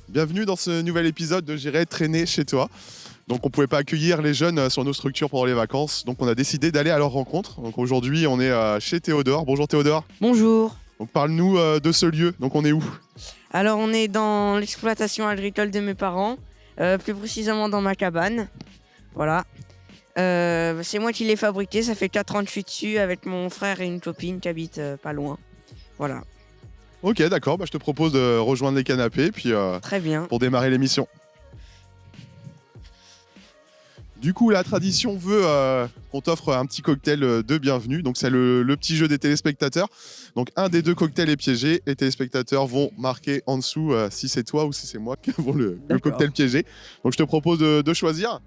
Bienvenue dans ce nouvel épisode de J'irai traîner chez toi. Donc on ne pouvait pas accueillir les jeunes sur nos structures pendant les vacances, donc on a décidé d'aller à leur rencontre. Donc aujourd'hui on est chez Théodore. Bonjour Théodore. Bonjour. Donc parle-nous de ce lieu. Donc on est où? Alors on est dans l'exploitation agricole de mes parents, plus précisément dans ma cabane. Voilà. C'est moi qui l'ai fabriqué, ça fait 4 ans que je suis dessus avec mon frère et une copine qui habitent pas loin. Voilà. Ok, d'accord, je te propose de rejoindre les canapés puis, Très bien. pour démarrer l'émission. Du coup, la tradition veut qu'on t'offre un petit cocktail de bienvenue. Donc, c'est le petit jeu des téléspectateurs. Donc, un des deux cocktails est piégé. Les téléspectateurs vont marquer en dessous si c'est toi ou si c'est moi qui avons le cocktail piégé. Donc, je te propose de choisir.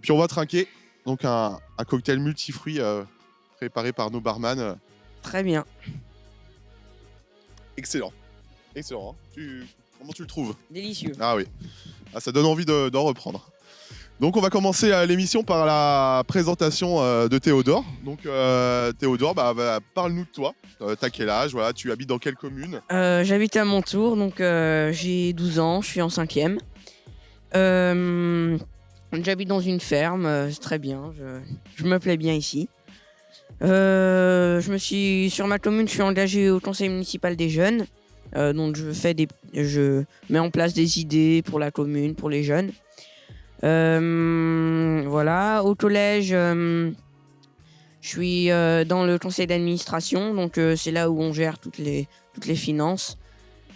Puis, on va trinquer. Donc, un cocktail multifruits préparé par nos barman. Très bien. Excellent. Excellent. Hein. Comment tu le trouves? Délicieux. Ah oui. Ah, ça donne envie d'en reprendre. Donc on va commencer l'émission par la présentation de Théodore. Donc Théodore, parle-nous de toi. T'as quel âge? Voilà, tu habites dans quelle commune? J'habite à Montour, donc j'ai 12 ans, je suis en 5e. J'habite dans une ferme, c'est très bien, je me plais bien ici. Sur ma commune, je suis engagé au conseil municipal des jeunes. Donc je mets en place des idées pour la commune, pour les jeunes. Voilà, au collège, je suis dans le conseil d'administration, donc c'est là où on gère toutes les finances.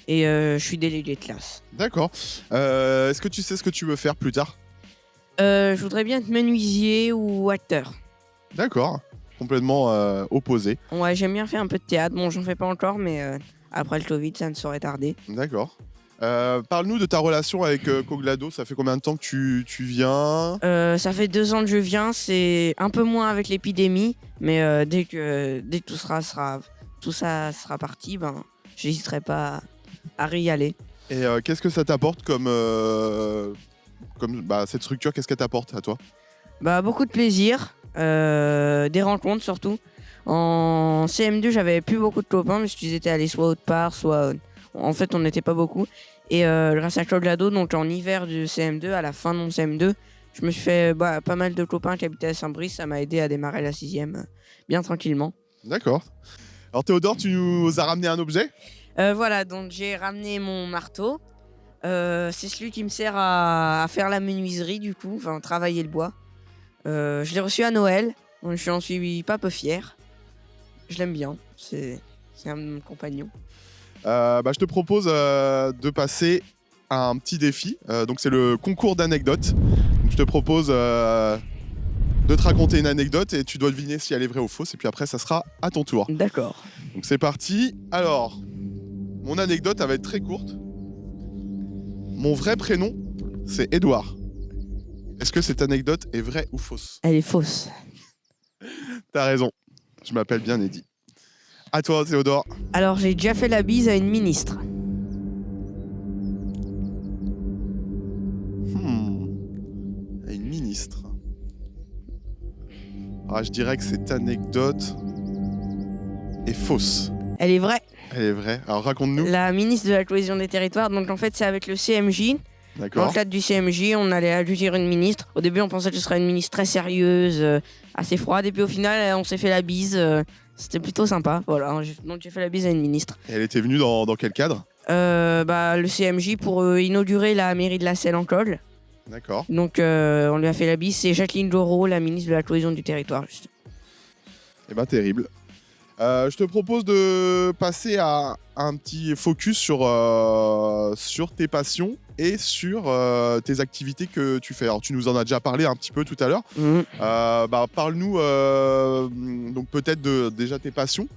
Et je suis délégué de classe. D'accord. Est-ce que tu sais ce que tu veux faire plus tard? Je voudrais bien être menuisier ou acteur. D'accord. Complètement opposé. Ouais, j'aime bien faire un peu de théâtre. Bon, j'en fais pas encore, mais après le Covid, ça ne saurait tarder. D'accord. Parle-nous de ta relation avec Coglado. Ça fait combien de temps que tu viens? Ça fait 2 ans que je viens. C'est un peu moins avec l'épidémie, mais dès que tout ça sera parti, j'hésiterai pas à y aller. Et qu'est-ce que ça t'apporte comme cette structure? Qu'est-ce qu'elle t'apporte à toi? Beaucoup de plaisir, des rencontres surtout. En CM2, j'avais plus beaucoup de copains parce qu'ils étaient allés soit autre part, soit... En fait, on n'était pas beaucoup. Et grâce à Coglado, donc en hiver du CM2, à la fin de mon CM2, je me suis fait pas mal de copains qui habitaient à Saint-Brice. Ça m'a aidé à démarrer la 6e bien tranquillement. D'accord. Alors Théodore, tu nous as ramené un objet? Voilà, donc j'ai ramené mon marteau. C'est celui qui me sert à faire la menuiserie du coup, enfin travailler le bois. Je l'ai reçu à Noël, donc je n'en suis pas peu fier. Je l'aime bien, c'est un compagnon. Je te propose de passer à un petit défi. Donc c'est le concours d'anecdotes. Donc, je te propose de te raconter une anecdote et tu dois deviner si elle est vraie ou fausse. Et puis après, ça sera à ton tour. D'accord. Donc c'est parti. Alors, mon anecdote, elle va être très courte. Mon vrai prénom, c'est Édouard. Est-ce que cette anecdote est vraie ou fausse? Elle est fausse. T'as raison. Je m'appelle bien Eddy. À toi, Théodore. Alors, j'ai déjà fait la bise à une ministre. À une ministre. Je dirais que cette anecdote est fausse. Elle est vraie. Elle est vraie. Alors raconte-nous. La ministre de la cohésion des territoires, donc en fait, c'est avec le CMJ. Dans D'accord. le cadre du CMJ, on allait accueillir une ministre. Au début, on pensait que ce serait une ministre très sérieuse, assez froide. Et puis au final, on s'est fait la bise. C'était plutôt sympa. Voilà. Donc j'ai fait la bise à une ministre. Et elle était venue dans quel cadre? Le CMJ pour inaugurer la mairie de la Selle en Colle. D'accord. Donc on lui a fait la bise. C'est Jacqueline Gouraud, la ministre de la cohésion du territoire. Juste. Terrible. Je te propose de passer à un petit focus sur tes passions et sur tes activités que tu fais. Alors tu nous en as déjà parlé un petit peu tout à l'heure. Parle-nous donc peut-être déjà tes passions.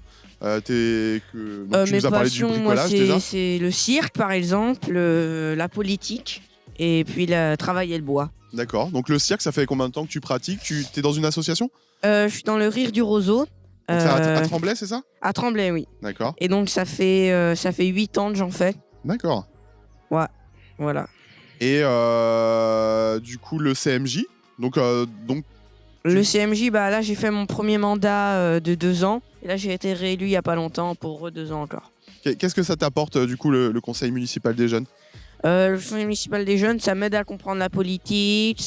Tu nous as parlé du bricolage déjà. C'est le cirque par exemple, la politique et puis le travail et le bois. D'accord. Donc le cirque, ça fait combien de temps que tu pratiques? Tu es dans une association? Je suis dans le Rire du Roseau. Donc c'est à Tremblay, c'est ça? À Tremblay, oui. D'accord. Et donc ça fait 8 ans que j'en fais. D'accord. Ouais, voilà. Et du coup le CMJ. Donc le CMJ, là j'ai fait mon premier mandat de 2 ans. Et là j'ai été réélu il n'y a pas longtemps pour 2 ans encore. Qu'est-ce que ça t'apporte du coup le conseil municipal des jeunes? Le conseil municipal des jeunes, ça m'aide à comprendre la politique,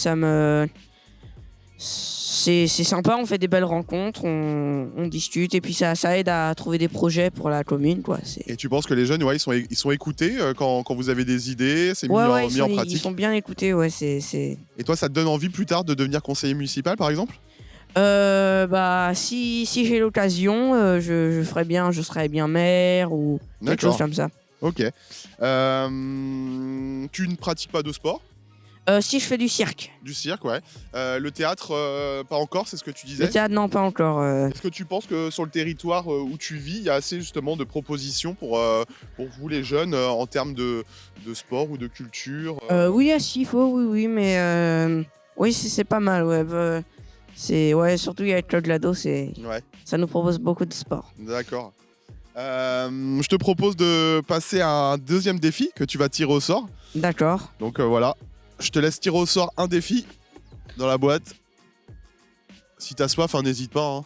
c'est sympa, on fait des belles rencontres, on discute et puis ça aide à trouver des projets pour la commune, quoi. Et tu penses que les jeunes, ouais, ils sont écoutés quand vous avez des idées, c'est Ouais, mis en ils pratique? sont bien écoutés, ouais, Et toi, ça te donne envie plus tard de devenir conseiller municipal, par exemple? Bah, si j'ai l'occasion, je serais bien maire ou quelque chose D'accord, comme ça. ok. Tu ne pratiques pas de sport? Si je fais du cirque. Du cirque, ouais. Le théâtre, pas encore, c'est ce que tu Le disais? théâtre, non, pas encore. Est-ce que tu penses que sur le territoire où tu vis, il y a assez justement de propositions pour vous les jeunes en termes de sport ou de culture? Oui, à s'il faut, oui, mais oui, c'est pas mal, ouais. Ouais, surtout avec Claude Lado, Ouais, ça nous propose beaucoup de sport. d'accord. Je te propose de passer à un deuxième défi que tu vas tirer au sort. D'accord. Donc voilà, je te laisse tirer au sort un défi dans la boîte. Si t'as soif, hein, n'hésite pas, hein.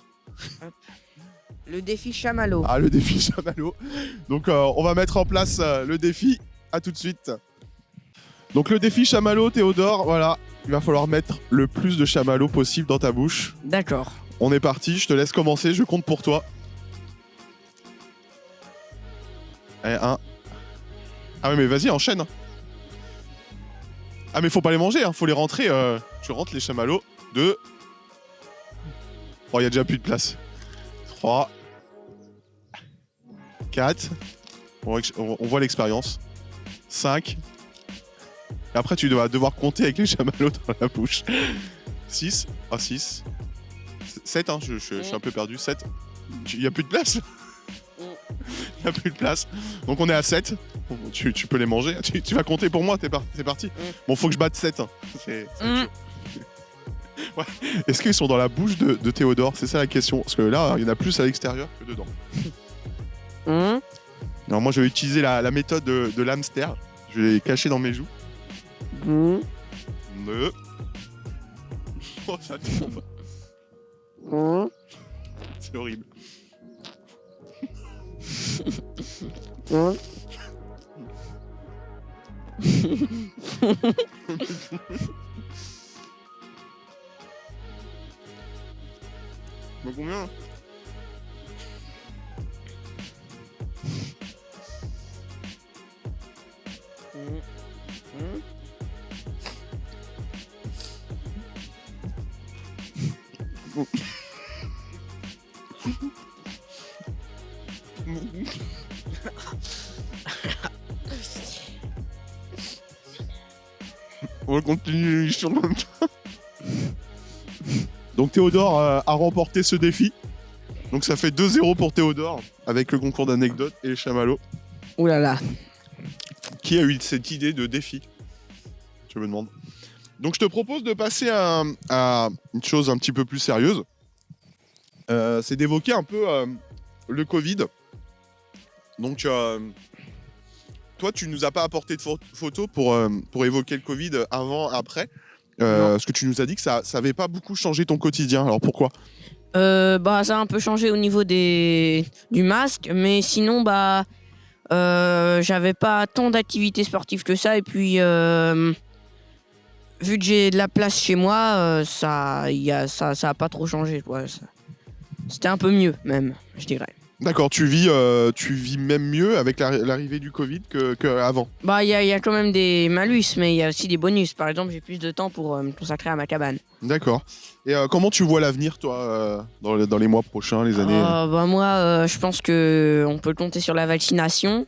Le défi chamallow. Ah, le défi chamallow. Donc on va mettre en place le défi. À tout de suite. Donc le défi chamallow, Théodore, voilà. Il va falloir mettre le plus de chamallow possible dans ta bouche. D'accord. On est parti, je te laisse commencer, je compte pour toi. Allez, un. Ah oui, mais vas-y, enchaîne. Ah mais faut pas les manger, hein, faut les rentrer. Tu rentres les chamallows. 2. Oh, il y a déjà plus de place. 3. 4. On voit l'expérience. 5. Et après, tu vas devoir compter avec les chamallows dans la bouche. 6. Ah, 6. 7, hein, je suis un peu perdu. 7. Il n'y a plus de place. Il n'y a plus de place. Donc on est à 7. Tu peux les manger. Tu vas compter pour moi, c'est parti. Bon, faut que je batte 7. Hein. Ouais. Est-ce qu'ils sont dans la bouche de Théodore? C'est ça la question. Parce que là, il y en a plus à l'extérieur que dedans. Alors moi, je vais utiliser la méthode de l'hamster. Je vais les cacher dans mes joues. 2. Oh, ça tombe. C'est horrible. Mais combien? On va continuer l'émission en même temps. Donc Théodore a remporté ce défi. Donc ça fait 2-0 pour Théodore avec le concours d'anecdotes et les chamallows. Ouh là là. Qui a eu cette idée de défi? Je me demande. Donc je te propose de passer à une chose un petit peu plus sérieuse. C'est d'évoquer un peu le Covid. Donc toi, tu nous as pas apporté de photos pour évoquer le Covid avant, après. Parce que tu nous as dit que ça avait pas beaucoup changé ton quotidien. Alors pourquoi? Bah, ça a un peu changé au niveau du masque, mais sinon, bah, j'avais pas tant d'activités sportives que ça. Et puis, vu que j'ai de la place chez moi, ça a pas trop changé, quoi. C'était un peu mieux, même, je dirais. D'accord, tu vis même mieux avec l'arrivée du Covid qu'avant. Bah, il y a quand même des malus, mais il y a aussi des bonus. Par exemple, j'ai plus de temps pour me consacrer à ma cabane. D'accord. Et comment tu vois l'avenir, toi, dans les mois prochains, les années? Bah, moi, je pense qu'on peut compter sur la vaccination,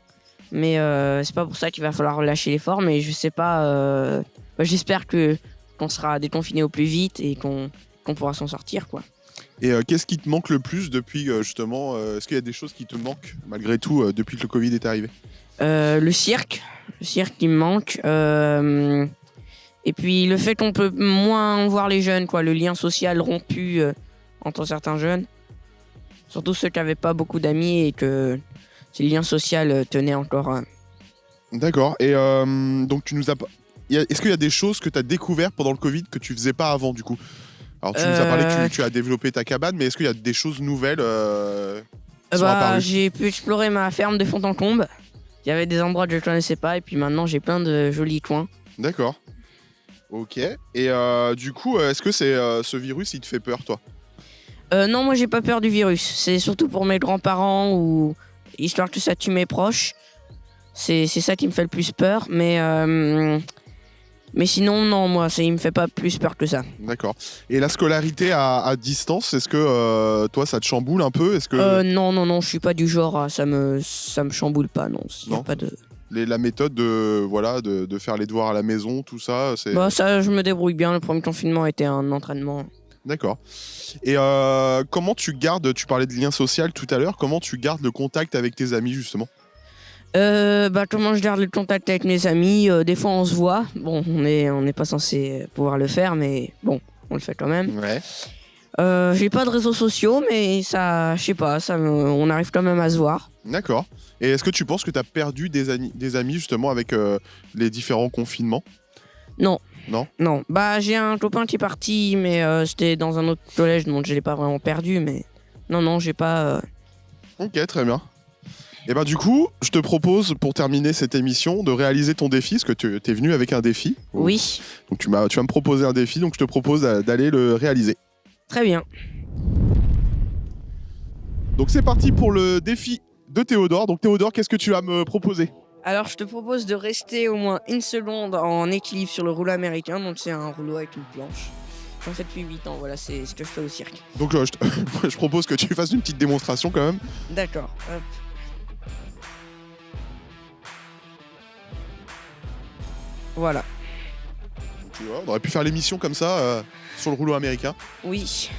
mais c'est pas pour ça qu'il va falloir relâcher l'effort. Mais je sais pas. Bah, j'espère qu'on sera déconfiné au plus vite et qu'on pourra s'en sortir, quoi. Et qu'est-ce qui te manque le plus depuis, justement, est-ce qu'il y a des choses qui te manquent, malgré tout, depuis que le Covid est arrivé? Le cirque qui me manque. Et puis le fait qu'on peut moins voir les jeunes, quoi, le lien social rompu entre certains jeunes. Surtout ceux qui n'avaient pas beaucoup d'amis et que ces liens sociaux tenaient encore. D'accord. Et donc, tu nous as pas. Est-ce qu'il y a des choses que tu as découvertes pendant le Covid que tu faisais pas avant, du coup? Alors, tu nous as parlé que tu as développé ta cabane, mais est-ce qu'il y a des choses nouvelles qui sont apparues? J'ai pu explorer ma ferme de fond en comble. Il y avait des endroits que je ne connaissais pas et puis maintenant j'ai plein de jolis coins. D'accord. Ok. Et du coup, est-ce que ce virus, il te fait peur, toi? Non, moi j'ai pas peur du virus. C'est surtout pour mes grands-parents ou histoire que ça tue mes proches. C'est ça qui me fait le plus peur. Mais sinon, non, moi, il me fait pas plus peur que ça. D'accord. Et la scolarité à distance, est-ce que toi, ça te chamboule un peu? Est-ce que Non, je suis pas du genre, ça me chamboule pas, non. Y a Non. pas de... la méthode de faire les devoirs à la maison, tout ça, c'est... Bah, ça, je me débrouille bien. Le premier confinement était un entraînement. D'accord. Et comment tu parlais de lien social tout à l'heure, comment tu gardes le contact avec tes amis, justement? Comment je garde le contact avec mes amis? Des fois, on se voit. Bon, on n'est pas censé pouvoir le faire, mais bon, on le fait quand même. Ouais. J'ai pas de réseaux sociaux, mais ça, je sais pas, on arrive quand même à se voir. D'accord. Et est-ce que tu penses que tu as perdu des amis justement avec les différents confinements? Non. Non? Non. Bah, j'ai un copain qui est parti, mais c'était dans un autre collège, donc je l'ai pas vraiment perdu, mais non, j'ai pas... Ok, très bien. Et ben du coup, je te propose pour terminer cette émission de réaliser ton défi, parce que tu es venu avec un défi. Oui. Donc tu vas me proposer un défi, donc je te propose d'aller le réaliser. Très bien. Donc c'est parti pour le défi de Théodore. Donc Théodore, qu'est-ce que tu vas me proposer? Alors, je te propose de rester au moins 1 seconde en équilibre sur le rouleau américain. Donc, c'est un rouleau avec une planche. J'en fais depuis 8 ans, voilà, c'est ce que je fais au cirque. Donc je propose que tu fasses une petite démonstration quand même. D'accord. Hop. Voilà. Tu vois, on aurait pu faire l'émission comme ça sur le rouleau américain. Oui.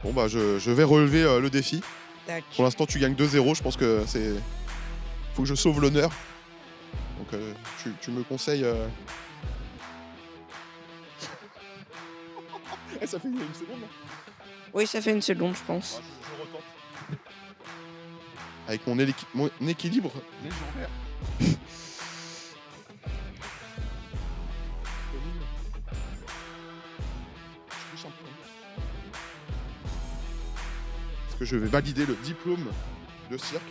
Bon bah je vais relever le défi. Tac. Pour l'instant tu gagnes 2-0, je pense que c'est... Faut que je sauve l'honneur. Donc tu me conseilles... Ça fait une seconde là. Oui, ça fait 1 seconde, je pense. Je retente. Avec mon équilibre légendaire. Parce que je vais valider le diplôme de cirque.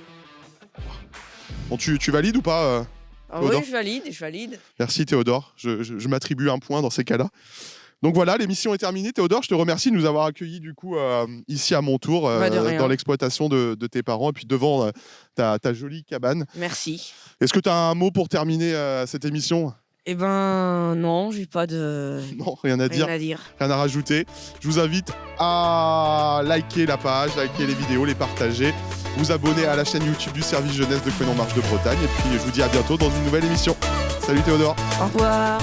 Bon, tu valides ou pas Ah oui, je valide. Merci Théodore, je m'attribue un point dans ces cas-là. Donc voilà, l'émission est terminée. Théodore, je te remercie de nous avoir accueillis du coup ici à mon tour dans l'exploitation de tes parents et puis devant ta jolie cabane. Merci. Est-ce que tu as un mot pour terminer cette émission? Eh ben non, j'ai pas de... Non, rien à dire. Rien Rien à rajouter. Je vous invite à liker la page, liker les vidéos, les partager, vous abonner à la chaîne YouTube du service jeunesse de Prénom Marche de Bretagne et puis je vous dis à bientôt dans une nouvelle émission. Salut Théodore. Au revoir.